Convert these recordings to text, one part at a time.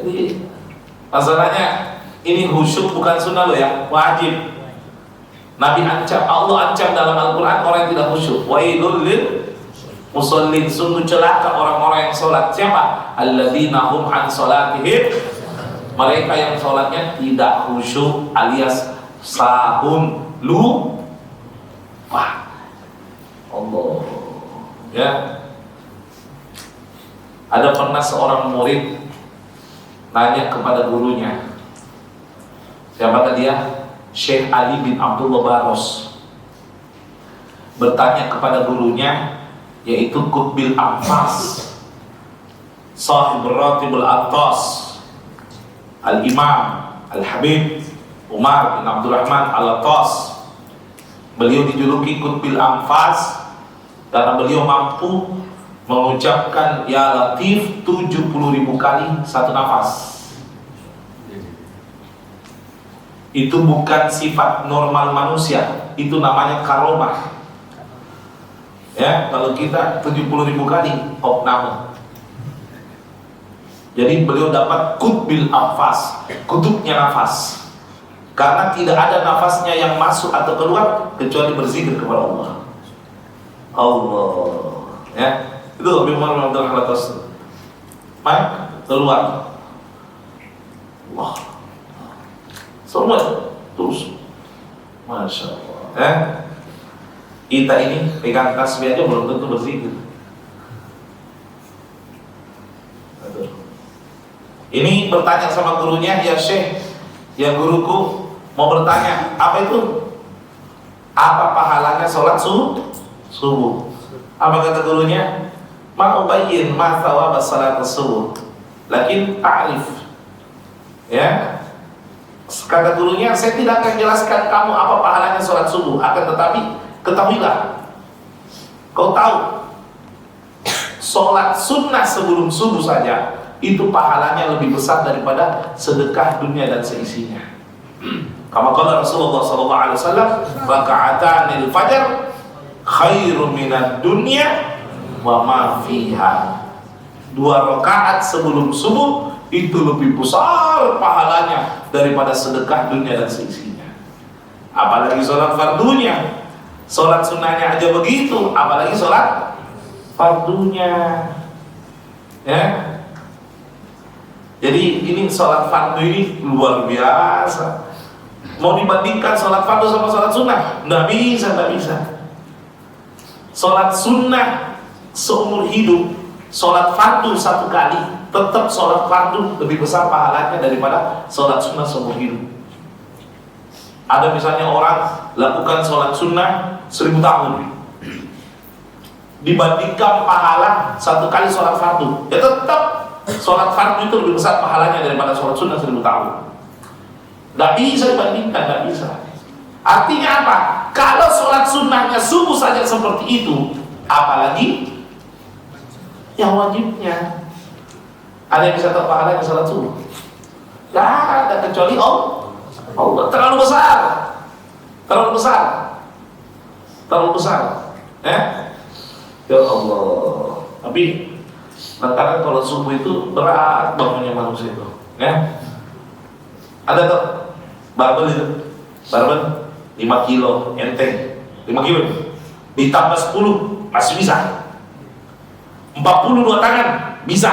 Jadi masalahnya ini khusyuk bukan sunnah loh ya, wajib. Nabi ancam, Allah ancam dalam Al-Quran orang yang tidak khusyuk. Wailul lil musallin, sungguh celaka orang-orang yang sholat. Siapa? Alladzina hum an sholatihim, mereka yang sholatnya tidak khusyuk alias sahun lupa. Allah ya. Ada pernah seorang murid nanya kepada gurunya, siapakah dia? Syekh Ali bin Abdullah Baros bertanya kepada gurunya, yaitu Qutbil Anfas, Sahibul Ratibul Attas, Al-Imam Al-Habib Umar bin Abdurrahman Al-Attas. Beliau dijuluki Qutbil Anfas karena beliau mampu mengucapkan Ya Latif 70.000 kali satu nafas. Itu bukan sifat normal manusia, itu namanya karomah. Ya, kalau kita 70.000 kali opname. Jadi beliau dapat Qutbil Anfas, kutubnya nafas. Karena tidak ada nafasnya yang masuk atau keluar kecuali berzikir kepada Allah. Allah, ya. Itu lebih Umar bin Khattab. Keluar. Wah. Semua terus, masya Allah. Kita ini pegang tasbih aja belum tentu berzikir. Ini bertanya sama gurunya, ya Syekh, ya guruku mau bertanya, apa itu? Apa pahalanya sholat subuh? Apa kata gurunya? Ma ubayyin ma thawab salat subuh, lakin ta'rif. Ya. Kata gurunya, saya tidak akan jelaskan kamu apa pahalanya sholat subuh, akan tetapi ketahuilah, kau tahu sholat sunnah sebelum subuh saja itu pahalanya lebih besar daripada sedekah dunia dan seisinya. Kama qala Rasulullah SAW, raka'atanil fajar khairum minad dunya wa ma fiha. 2 rakaat sebelum subuh itu lebih besar pahalanya daripada sedekah dunia dan seisinya. Apalagi sholat fardunya. Sholat sunnahnya aja begitu, apalagi sholat fardunya. Ya. Jadi ini sholat fardu ini luar biasa. Mau dibandingkan sholat fardu sama sholat sunnah? Nggak bisa. Sholat sunnah seumur hidup, sholat fardu 1 kali, tetap sholat fardu lebih besar pahalanya daripada sholat sunnah seumur hidup. Ada misalnya orang lakukan sholat sunnah 1000 tahun, dibandingkan pahala 1 kali sholat fardu, ya tetap sholat fardu itu lebih besar pahalanya daripada sholat sunnah 1000 tahun. Gak bisa dibandingkan, gak bisa. Artinya apa? Kalau sholat sunnahnya subuh saja seperti itu, apalagi yang wajibnya. Ada yang bisa tahu pahalanya sholat subuh? Gak ada, kecuali Allah. Terlalu besar. Ya Allah. Tapi kadang kalau subuh itu berat bangunnya manusia itu. Ya. Ada tuh barbel 5 kilo enteng, 5 kilo ditambah 10 masih bisa. 42 tangan bisa.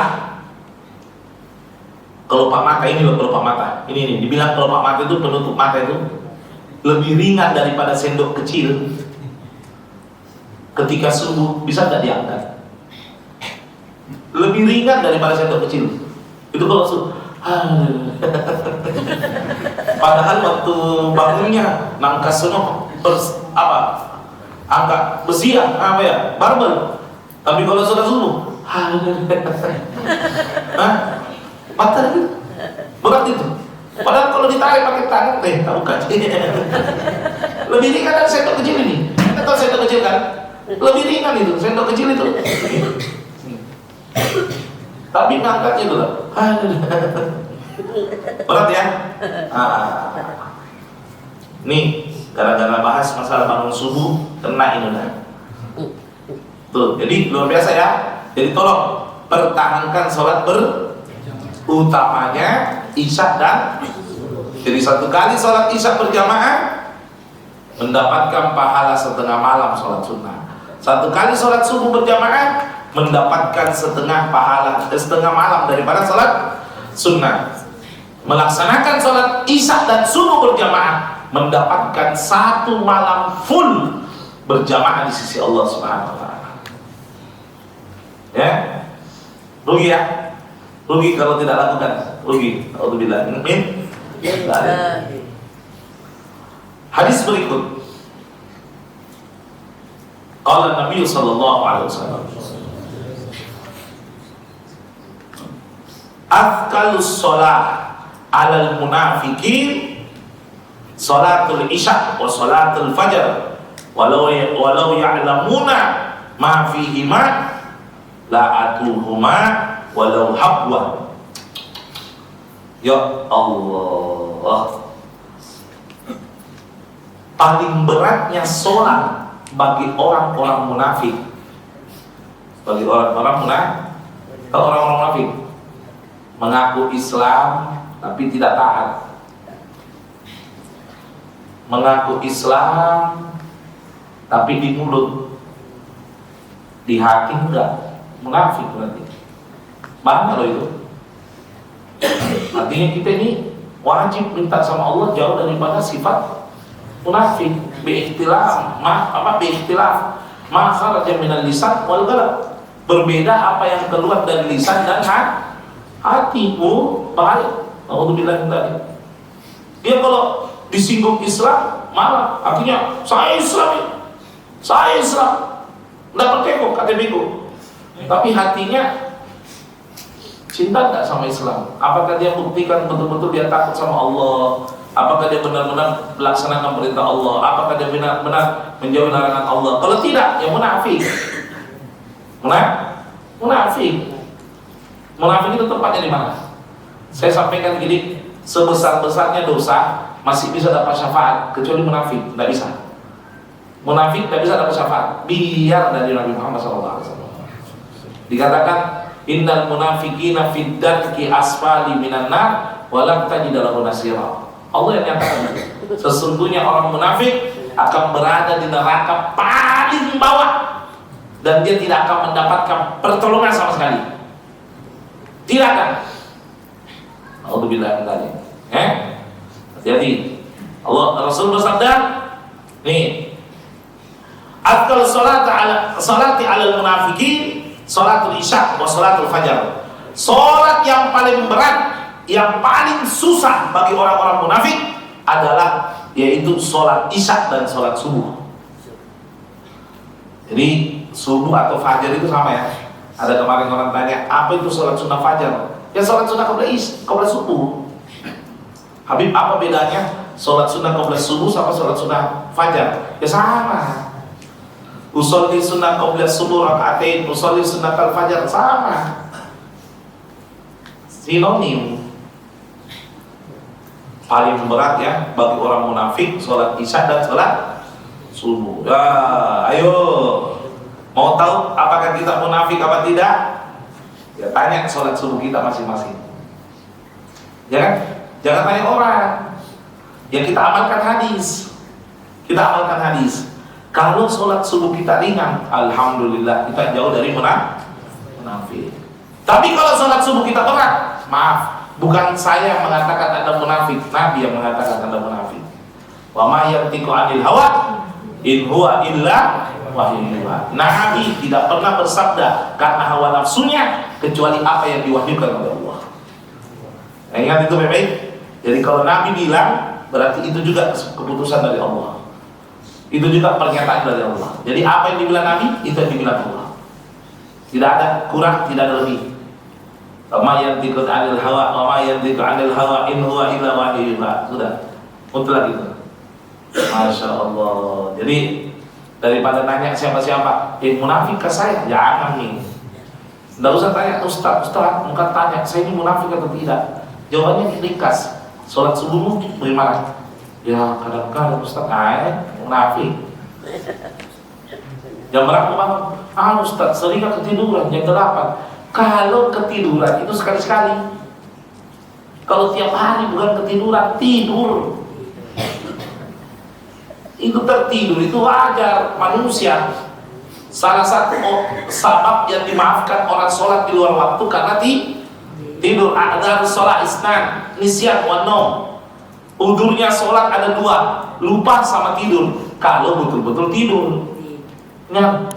Kelopak mata ini loh, kelopak mata. Ini dibilang kelopak mata itu, penutup mata itu lebih ringan daripada sendok kecil. Ketika subuh bisa nggak diangkat? Lebih ringan daripada sendok kecil. Itu kalau subuh. Padahal waktu bangunnya nangkas semua angkat besi barbel. Tapi kalau sudah subuh, mata itu berat itu. Padahal kalau ditarik pakai tangan, tahu kan? Lebih ringan dari sendok kecil ini. Kita tahu sendok kecil kan? Lebih ringan itu, sendok kecil itu. Tapi ngangkatnya itu lah. Berat ya? Nih, gara-gara bahas masalah bangun subuh, kena ini lah. Tuh, jadi luar biasa ya. Jadi tolong pertahankan sholat utamanya isya dan, jadi satu kali sholat isya berjamaah mendapatkan pahala setengah malam sholat sunnah. Satu kali sholat subuh berjamaah mendapatkan setengah malam daripada sholat sunnah. Melaksanakan sholat isya dan subuh berjamaah mendapatkan satu malam full berjamaah di sisi Allah Subhanahu wa Ta'ala. Ya, rugi ya, rugi kalau tidak lakukan, rugi. Alhamdulillah. Hadis berikut, qala Nabi sallallahu alaihi wasallam, afqalus shalah 'alal munafiqin salatul isya wa salatul fajr walau ya'lamuna ma fihima la atuhuma walau habwa. Ya Allah, paling beratnya sholat bagi orang-orang munafik, bagi orang-orang munafik, mengaku Islam tapi tidak taat, mengaku Islam tapi di mulut, di hati enggak, munafik berarti. Banyak loh itu. Artinya kita ini wajib minta sama Allah jauh daripada sifat munafik. Biikhtilaf ma kharaja minal lisan wal qalb. Berbeda apa yang keluar dari lisan dan hati. Bahaya. Alhamdulillah tadi. Dia kalau disinggung Islam marah, artinya saya Islam. Enggak percaya kok KTP-ku. Tapi hatinya cinta enggak sama Islam? Apakah dia buktikan betul-betul dia takut sama Allah? Apakah dia benar-benar melaksanakan perintah Allah? Apakah dia benar-benar menjauhi larangan Allah? Kalau tidak, ya munafik. Munafik. Munafik itu tempatnya di mana? Saya sampaikan gini, sebesar-besarnya dosa masih bisa dapat syafaat, kecuali munafik tidak bisa. Munafik tidak bisa dapat syafaat. Biar dari Nabi Muhammad SAW dikatakan, innal munafiqina fid darki asfali minan nar wa lam tajid lahu nasira. Allah yang nyatakan, sesungguhnya orang munafik akan berada di neraka paling bawah dan dia tidak akan mendapatkan pertolongan sama sekali. Tidak akan. Alhamdulillah tadi. Jadi Allah Rasul bersabda, nih, afdal salati ala munafiqin salatul isya wa salatul fajar. Salat yang paling berat, yang paling susah bagi orang-orang munafik adalah yaitu salat isya dan salat subuh. Jadi subuh atau fajar itu sama ya. Ada kemarin orang tanya, apa itu salat sunnah fajar? Ya salat sunnah qabla subuh. Habib, apa bedanya salat sunnah qabla subuh sama salat sunnah fajar? Ya sama. Usolli sunnah qabla subuh rakaatain, usolli sunnah kal fajar, sama. Sinonim. Paling berat ya bagi orang munafik salat isya dan salat subuh. Ya, ayo. Mau tahu apakah kita munafik apa tidak? Ya tanya salat subuh kita masing-masing. Ya kan? Jangan tanya orang. Ya kita amalkan hadis. Kalau sholat subuh kita ringan, alhamdulillah kita jauh dari munafik. Tapi kalau sholat subuh kita berat, maaf, bukan saya yang mengatakan Anda munafik, Nabi yang mengatakan Anda munafik. Wa ma yantiqu 'anil hawa in huwa illa wahyu yuha. Nabi tidak pernah bersabda karena hawa nafsunya kecuali apa yang diwahyukan oleh Allah. Ingat itu baik-baik. Jadi kalau Nabi bilang, berarti itu juga keputusan dari Allah. Itu juga pernyataan dari Allah. Jadi apa yang dibilang Nabi, itu yang dibilang Allah. Tidak ada kurang, tidak ada lebih. Ma yantiqu 'anil hawa wa ma yantiqu 'anil hawa in huwa illa wahyu yuha. Sudah. Mutlak itu. Masya Allah. Jadi daripada nanya siapa-siapa, munafik ke saya, jangan nih. Tidak usah tanya, Ustaz, bukan tanya, saya ini munafik atau tidak. Jawabannya ringkas. Sholat subuhmu bagaimana? Ya kadang-kadang Ustaz, munafik. Jam berapa bangun? Ustaz, sering ketiduran jam 8. Kalau ketiduran itu sekali-sekali. Kalau tiap hari bukan ketiduran, tidur. Itu tertidur, itu wajar manusia. Salah satu sebab yang dimaafkan orang sholat di luar waktu karena tidur. Ada sholat isnan, nisyan wa naum. Udurnya sholat ada dua, lupa sama tidur. Kalau betul-betul tidur, ya.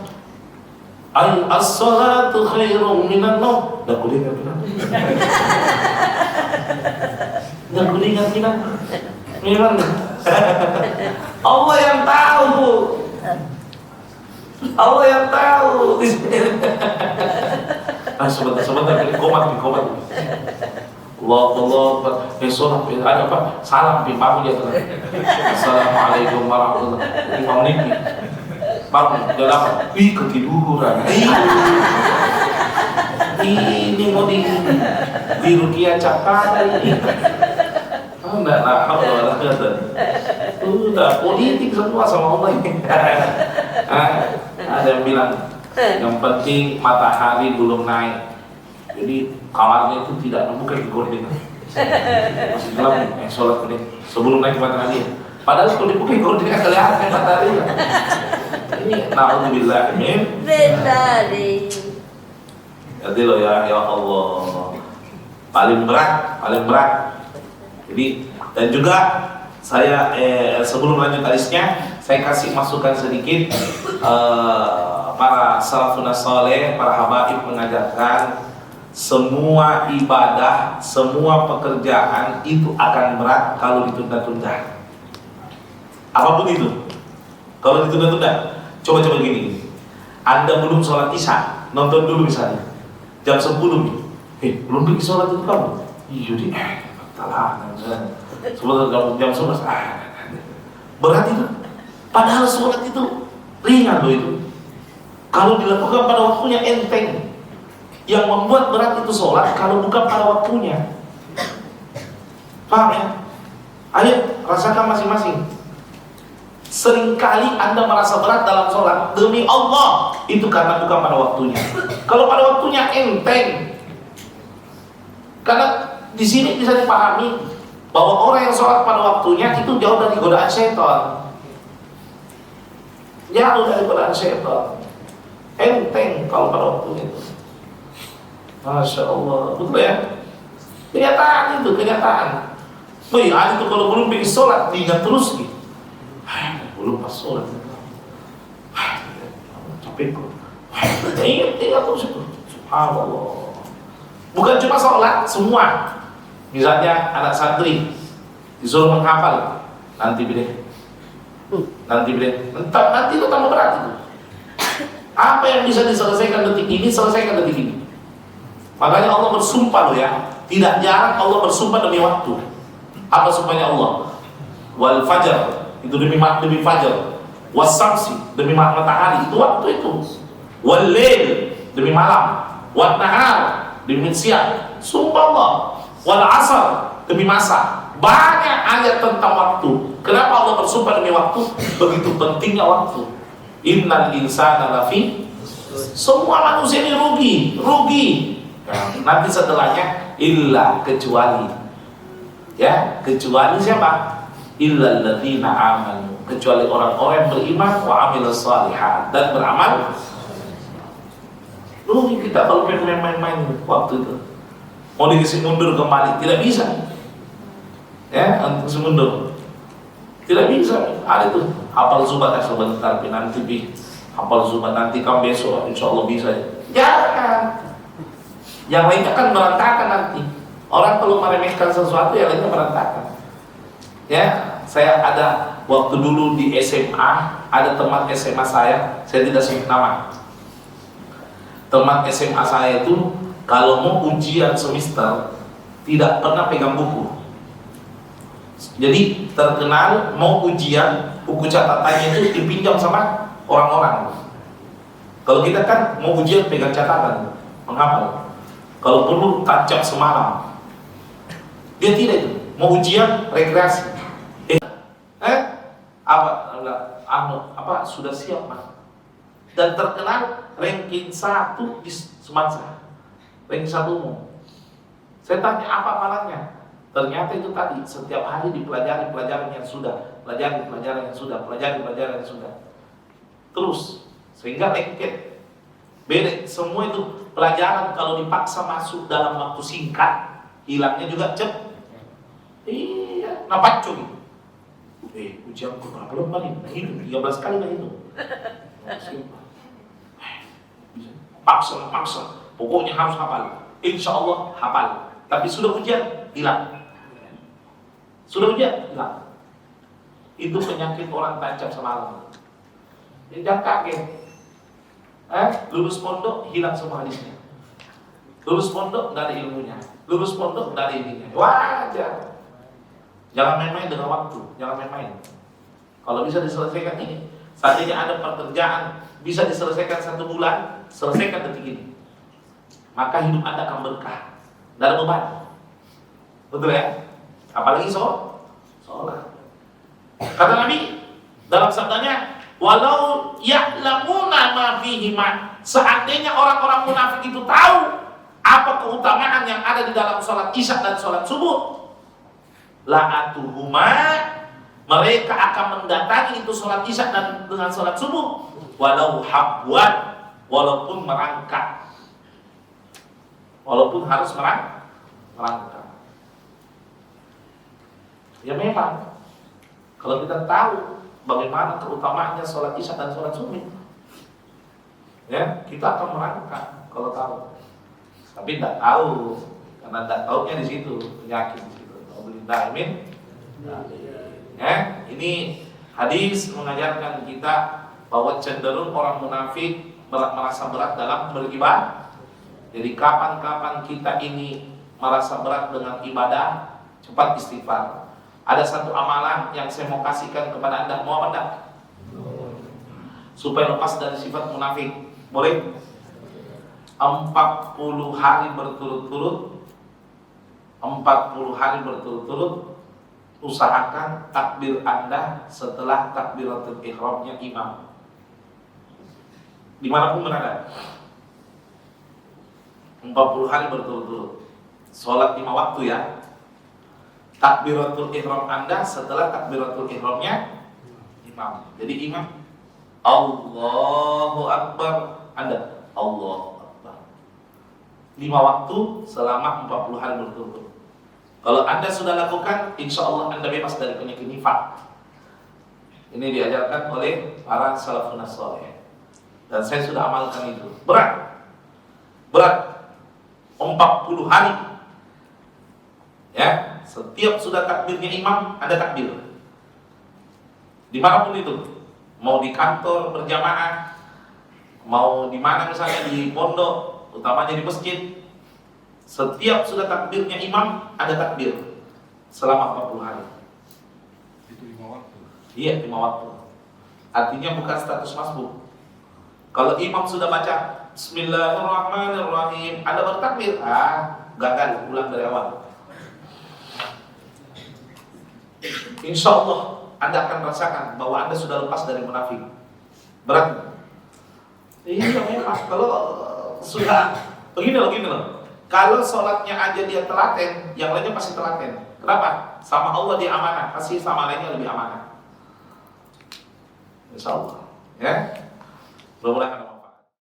As-sholatu khairum minan naum. Dah kudengar bilang. Dah kudengar bilang. Memang Allah yang tahu. Allah yang tahu. Sebentar, ini komat. Allah, sholat, ada apa? Salam, pimpamu dia telah. Assalamualaikum warahmatullahi wabarakatuh. Imam Niki, bangun, dia apa? Ketiduran. Ini mau di Rukia Cakar ini. Enggak lah, udah politik semua sama Allah ini. Ada yang bilang, yang penting matahari belum naik. Jadi kamarnya itu tidak membuka gorden. Masih gelap nih, sholat ini sebelum naik matahari. Padahal kalau dibuka gorden kelihatan matahari. Ini naudzubillah min. Jadi loh ya Allah. Paling berat. Jadi dan juga saya sebelum lanjut hadisnya, saya kasih masukan sedikit. Para salafun saleh, para habaib mengajarkan semua ibadah, semua pekerjaan itu akan berat kalau ditunda-tunda. Apapun itu, kalau ditunda-tunda. Coba gini, Anda belum sholat isya, nonton dulu misalnya jam 10 nih, belum pergi sholat itu kamu, jadi sebelum jam 11, berat itu. Padahal sholat itu ringan loh itu. Kalau dilakukan pada waktunya enteng. Yang membuat berat itu sholat kalau bukan pada waktunya. Paham ya? Ayo rasakan masing-masing. Seringkali Anda merasa berat dalam sholat, demi Allah itu karena bukan pada waktunya. Kalau pada waktunya enteng. Karena di sini bisa dipahami bahwa orang yang sholat pada waktunya itu jauh dari godaan syaitan. Jauh dari godaan syaitan. Enteng kalau pada waktunya itu. Masya Allah, betul ya? Kenyataan itu, kenyataan. Ada itu kalau belum pergi sholat, diingat terus nih. Belum pas sholat. Capek kok. Ingat terus itu. Subhanallah. Bukan cuma sholat, semua. Misalnya anak santri disuruh menghafal, nanti itu tambah berat itu. Apa yang bisa diselesaikan detik ini, selesaikan detik ini. Makanya Allah bersumpah loh ya, tidak jarang Allah bersumpah demi waktu. Apa sumpahnya Allah? Wal fajar, itu demi fajar. Was-samsi, demi matahari, itu waktu itu. Wal lail, demi malam. Wan nahar, demi siang. Sumpah Allah. Wal asar, demi masa. Banyak ayat tentang waktu. Kenapa Allah bersumpah demi waktu? Begitu pentingnya waktu. Innal insana lafi. Semua manusia ini rugi. Nanti setelahnya illa kecuali siapa? Illa alladzina amanu, kecuali orang-orang yang beriman wa amilus shalihat dan beramal. Rugi kita kalau main-main waktu itu. Mau dikasih mundur kembali tidak bisa. Ya, untuk mundur. Tidak bisa. Ada itu hafal zubat sebentar nanti hafal zubat nanti kamu besok insyaallah bisa. Jangan. Yang lainnya kan berantakan nanti. Orang kalau meremehkan sesuatu yang lainnya berantakan. Ya, saya ada waktu dulu di SMA, ada teman SMA saya tidak sebut nama. Teman SMA saya itu kalau mau ujian semester tidak pernah pegang buku. Jadi terkenal mau ujian, buku catatannya itu dipinjam sama orang-orang. Kalau kita kan mau ujian pegang catatan, menghafal. Kalau perlu tancap semalam. Dia tidak itu. Mau ujian rekreasi. Sudah siap Mas. Dan terkenal ranking 1 di Semansa. Ranking 1 umum. Saya tanya apa hafalannya? Ternyata itu tadi setiap hari dipelajari pelajaran yang sudah, pelajari pelajaran yang sudah, pelajari pelajaran yang sudah. Terus sehingga lengket. Beda semua itu pelajaran kalau dipaksa masuk dalam waktu singkat, hilangnya juga cepat. Iya, napak cuy. Ujian ku berapa lembar ini? Nah, itu 13 kali lah itu. Paksa. Pokoknya harus hafal. Insya Allah hafal. Tapi sudah ujian, hilang. Sudah ujian, hilang. Itu penyakit orang tancap semalam. Jangan kaget. Lulus pondok, hilang semua hadisnya. Lulus pondok, nggak ada ilmunya. Lulus pondok, nggak ada ininya. Wajar. Jangan main-main dengan waktu. Jangan main-main. Kalau bisa diselesaikan ini. Seandainya ada pekerjaan bisa diselesaikan 1 bulan, selesaikan detik ini. Maka hidup Anda akan berkah. Tidak ada beban. Betul ya? Apalagi sholat. Kata Nabi dalam sabdanya, walau ya'lamuna ma fihi ma. Seandainya orang-orang munafik itu tahu apa keutamaan yang ada di dalam sholat isya dan sholat subuh, la'atuhuma, mereka akan mendatangi itu sholat isya dan dengan sholat subuh, walau habwan, walaupun merangkak, walaupun harus merangkak. Ya memang kalau kita tahu bagaimana keutamaannya sholat isya dan sholat subuh, ya kita akan merangkak kalau tahu. Tapi tidak tahu, karena tidak tahunya di situ penyakit. Amin. Ini hadis mengajarkan kita bahwa cenderung orang munafik merasa berat dalam beribadah. Jadi kapan-kapan kita ini merasa berat dengan ibadah, cepat istighfar. Ada satu amalan yang saya mau kasihkan kepada Anda, mau apa enggak? Supaya lepas dari sifat munafik. Boleh? 40 hari berturut-turut, 40 hari berturut-turut usahakan takbir Anda setelah takbiratul ihramnya imam. Dimanapun berada, 40 hari berturut-turut. Sholat 5 waktu ya. Takbiratul ihram Anda setelah takbiratul ihramnya imam. Jadi imam Allahu Akbar, Anda Allahu Akbar. 5 waktu selama 40 hari berturut-turut. Kalau Anda sudah lakukan, insya Allah Anda bebas dari penyakit nifaq. Ini diajarkan oleh para salafun saleh. Dan saya sudah amalkan itu. Berat 40 hari. Ya, setiap sudah takbirnya imam, ada takbir. Dimanapun itu, mau di kantor berjamaah, mau di mana misalnya di pondok, utamanya di masjid. Setiap sudah takbirnya imam, ada takbir selama 40 hari. Itu 5 waktu? Iya, 5 waktu. Artinya bukan status masbuk. Kalau imam sudah baca Bismillahirrahmanirrahim, Anda baru takbir, gagal, ulang dari awal. Insya Allah Anda akan rasakan bahwa Anda sudah lepas dari munafik. Berat? Iya memang. Kalau sudah begini loh. Kalau sholatnya aja dia telaten, yang lainnya pasti telaten. Kenapa? Sama Allah dia amanah, pasti sama lainnya lebih amanah. Insya Allah. Ya. Mudah-mudahan